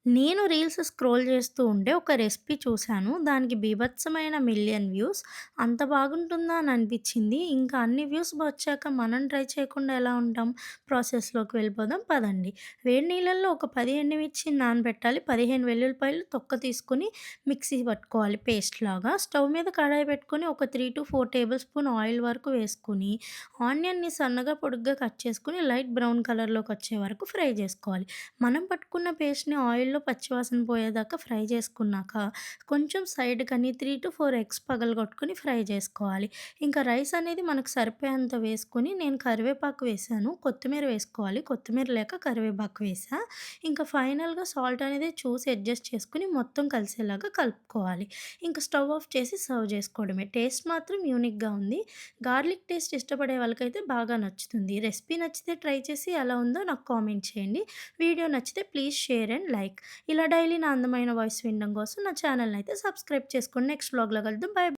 నేను reels scroll చేస్తూ ఉంటే ఒక రెసిపీ చూశాను. దానికి బీభత్సమైన మిలియన్ వ్యూస్. అంత బాగుంటుందా అని అనిపిచ్చింది. ఇంకా అన్ని వ్యూస్ వచ్చాక మనం ట్రై చేయకుండా ఎలా ఉంటాం? ప్రాసెస్‌లోకి వెళ్ళిపోదాం పదండి. వేడి నీళ్ళల్లో ఒక 10 ఎండుమిర్చిని నానబెట్టాలి. 15 వెల్లుల్లిపాయలు తొక్క తీసుకొని మిక్సీ పట్టుకోవాలి పేస్ట్‌లాగా. స్టవ్ మీద కడాయి పెట్టుకొని ఒక 3-4 టేబుల్ స్పూన్ ఆయిల్ వరకు వేసుకొని, ఆనియన్‌ని సన్నగా పొడుగ్గా కట్ చేసుకొని లైట్ బ్రౌన్ కలర్‌లోకొచ్చే వరకు ఫ్రై చేసుకోవాలి. మనం పట్టుకున్న పేస్ట్‌ని ఆయిల్‌లో పచ్చివాసన పోయేదాకా ఫ్రై చేసుకున్నాక, కొంచెం సైడ్‌కని 3-4 ఎగ్స్ పగలగొట్టుకొని ఫ్రై చేసుకోవాలి. ఇంకా రైస్ అనేది మనకు సరిపోయేంత వేసుకొని, నేను కరివేపాకు వేశాను. కొత్తిమీర వేసుకోవాలి. కొత్తిమీర లేక కరివేపాకు వేశా. ఇంకా ఫైనల్‌గా సాల్ట్ అనేది చూసి అడ్జస్ట్ చేసుకొని మొత్తం కలిసేలాగా కలుపుకోవాలి. ఇంకా స్టవ్ ఆఫ్ చేసి సర్వ్ చేసుకోవడమే. టేస్ట్ మాత్రం యూనిక్‌గా ఉంది. గార్లిక్ టేస్ట్ ఇష్టపడే వాళ్ళకైతే బాగా నచ్చుతుంది. రెసిపీ నచ్చితే ట్రై చేసి ఎలా ఉందో నాకు కామెంట్ చేయండి. వీడియో నచ్చితే ప్లీజ్ షేర్ అండ్ లైక్. ఇలా డైలీ నా అందమైన వాయిస్ వినడం కోసం నా ఛానల్‌ని అయితే సబ్స్క్రైబ్ చేసుకోండి. నెక్స్ట్ వ్లాగ్‌లో కలుద్దాం. బాయ్.